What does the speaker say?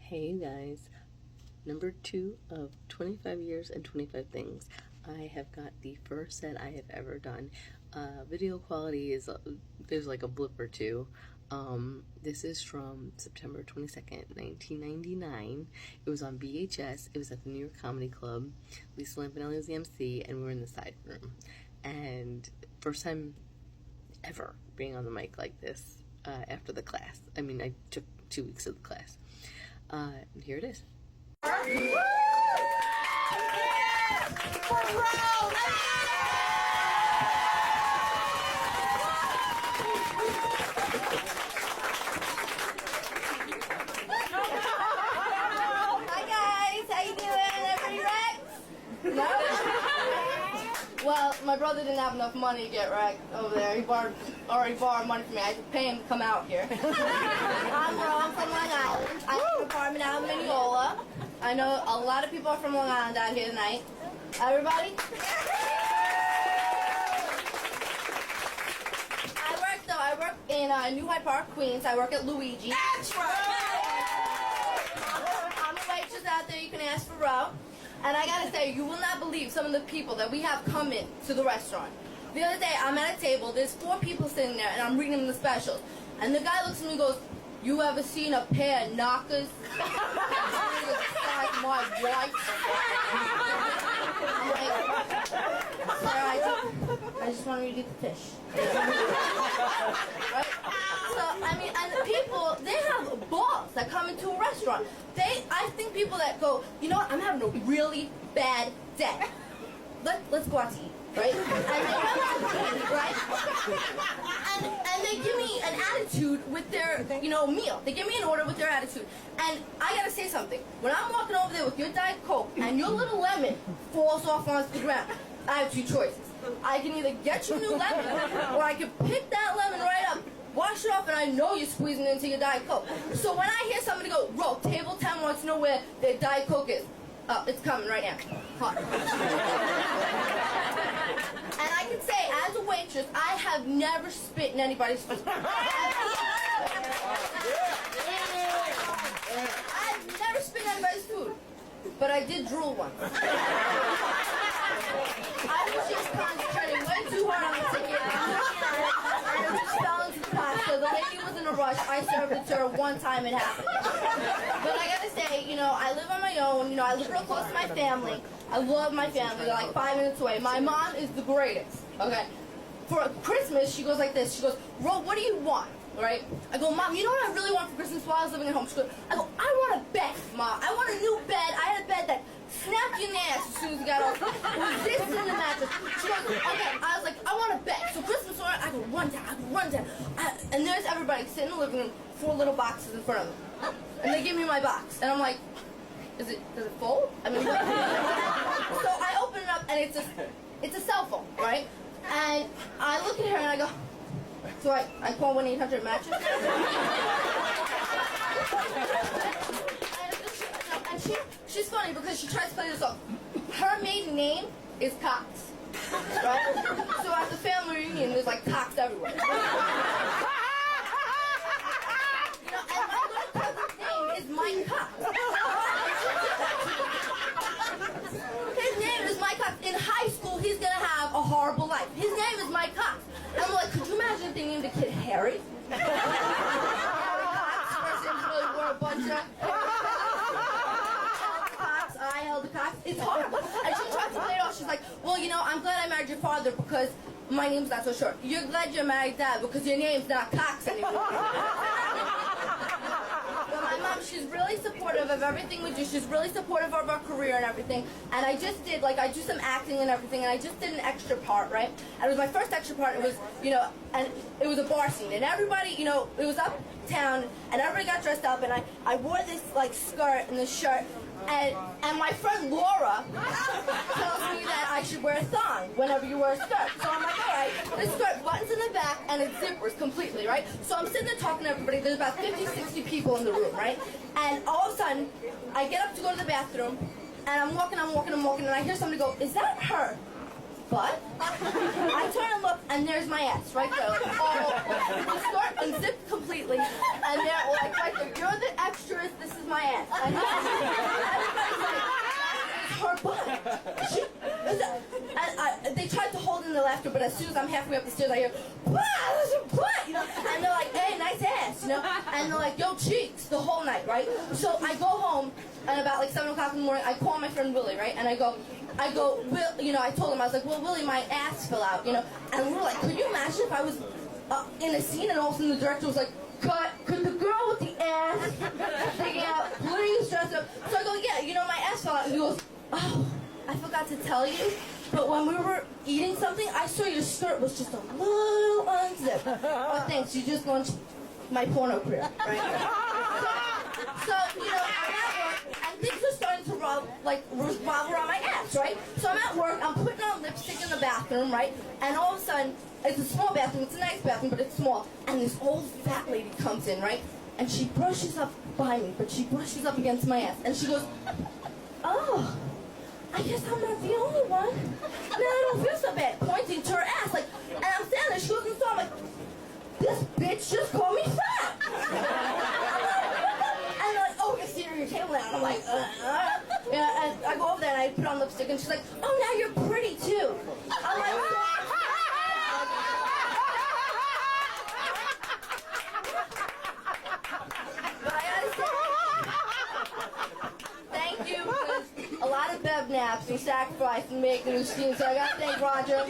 Hey guys, number 2 of 25 years and 25 things. I have got the first set I have ever done. Video quality is, there's like a blip or two. This is from September 22nd, 1999. It was on VHS. It was at the New York Comedy Club. Lisa Lampanelli was the MC, and we were in the side room. And first time ever being on the mic like this after the class. I mean, I took 2 weeks of the class. And here it is. Hi guys, how you doing? Everybody wrecked? No? Well, my brother didn't have enough money to get wrecked over there. He already borrowed money from me. I had to pay him to come out here. I'm from Long Island. I have an apartment out in Mineola. I know a lot of people are from Long Island out here tonight. Everybody? I work in New Hyde Park, Queens. I work at Luigi. That's right! I'm a waitress out there. You can ask for Ro. And I gotta say, you will not believe some of the people that we have come in to the restaurant. The other day, I'm at a table, there's 4 people sitting there, and I'm reading them the specials. And the guy looks at me and goes, "You ever seen a pair of knockers?" Like my wife. I'm like, "Sir, I just want to eat the fish." Right? So, I mean, and the people, they have balls that come into a restaurant. I think people that go, "You know what, I'm having a really bad day. Let's go out to eat." Right? And they come out to eat, right? And they give me an attitude with their, meal. They give me an order with their attitude. And I gotta say something. When I'm walking over there with your Diet Coke and your little lemon falls off onto the ground, I have 2 choices. I can either get you a new lemon, or I can pick that lemon right up, wash it off, and I know you're squeezing it into your Diet Coke. So when I hear somebody go, "Bro, table 10 wants to know where their Diet Coke is," it's coming right now. Hot. And I can say, as a waitress, I have never spit in anybody's food. I've never spit in anybody's food. But I did drool once. I was just concentrating way too hard on the ticket. And it just fell into the pot. So the lady was in a rush. I served it to her one time it happened. But I gotta say, I live on my own. I live real close to my family. I love my family. They're like 5 minutes away. My mom is the greatest. Okay. For Christmas, she goes like this. She goes, "Ro, what do you want?" Right? I go, "Mom, you know what I really want for Christmas while I was living at home?" She goes, "I want a bed, Mom. I want a new bed. I had a bed that snapped you in the ass as soon as you got off. It was this in the mattress." She goes, "Okay." I was like, "I want a bed." So Christmas order, I go run down. And there's everybody sitting in the living room, 4 little boxes in front of them. And they give me my box. And I'm like, does it fold? I mean, so I open it up and it's a cell phone, right? And I look at her and I go, so I call 1-800 mattress. And she's funny because she tries to play this off. Her maiden name is Cox, right? So at the family reunion, there's like Cox everywhere. And my little cousin's name is Mike Cox. His name is Mike Cox. In high school, he's gonna have a horrible life. His name is Mike Cox. And I'm like, could you imagine if they named the kid Harry? Cox versus really wore a bunch of Cox. I held the Cox. It's horrible. And she tried to play it off. She's like, "Well, I'm glad I married your father because my name's not so short. You're glad you married Dad because your name's not Cox anymore." But my mom, she's really supportive of everything we do. She's really supportive of our career and everything. And I just did, I do some acting and everything, and I just did an extra part, right? And it was my first extra part. It was, and it was a bar scene. And everybody, it was uptown, and everybody got dressed up, and I wore this, skirt and this shirt. And my friend Laura tells me that I should wear a thong whenever you wear a skirt. So I'm like, all right, this skirt buttons in the back and it zippers completely, right? So I'm sitting there talking to everybody. There's about 50, 60 people in the room, right? And all of a sudden, I get up to go to the bathroom, and I'm walking, and I hear somebody go, "Is that her?" butt? I turn and look, and there's my ass right there. Like, the skirt unzipped completely, and they're like, right there, you're the extras, this is my ass. And everybody's like, her butt. They tried to hold in the laughter, but as soon as I'm halfway up the stairs, I hear, wow, that's your butt, you know? And they're like, hey, nice ass, you know? And they're like, yo, cheeks, the whole night, right? So I go home, and about like 7 o'clock in the morning, I call my friend Willie, right? And I go, Will, you know, I told him, I was like, well, Willie, my ass fell out, you know? And we were like, could you imagine if I was in a scene and all of a sudden the director was like, cut, could the girl with the ass sticking out, please dress up? So I go, yeah, you know, my ass fell out. And he goes, oh, I forgot to tell you, but when we were eating something, I saw your skirt was just a little unzipped. Oh, thanks, you just launched my porno career, right? So, you know, I'm at work, and things are starting to revolve around my ass, right? So I'm at work, I'm putting on lipstick in the bathroom, right? And all of a sudden, it's a small bathroom, it's a nice bathroom, but it's small. And this old fat lady comes in, right? And she brushes up behind me, but she brushes up against my ass. And she goes, oh, I guess I'm not the only one. Now I don't feel so bad, pointing to her ass. Like, and I'm standing there, she goes, and so I'm like, this bitch just called me fat. And they're like, oh, you're sitting at your table now. And I'm like, Yeah, and I go over there and I put on lipstick, and she's like, oh, now you're pretty too. I'm like, but I gotta say, thank you, because a lot of bev naps were sacrificed in making this scene, so I gotta thank Roger.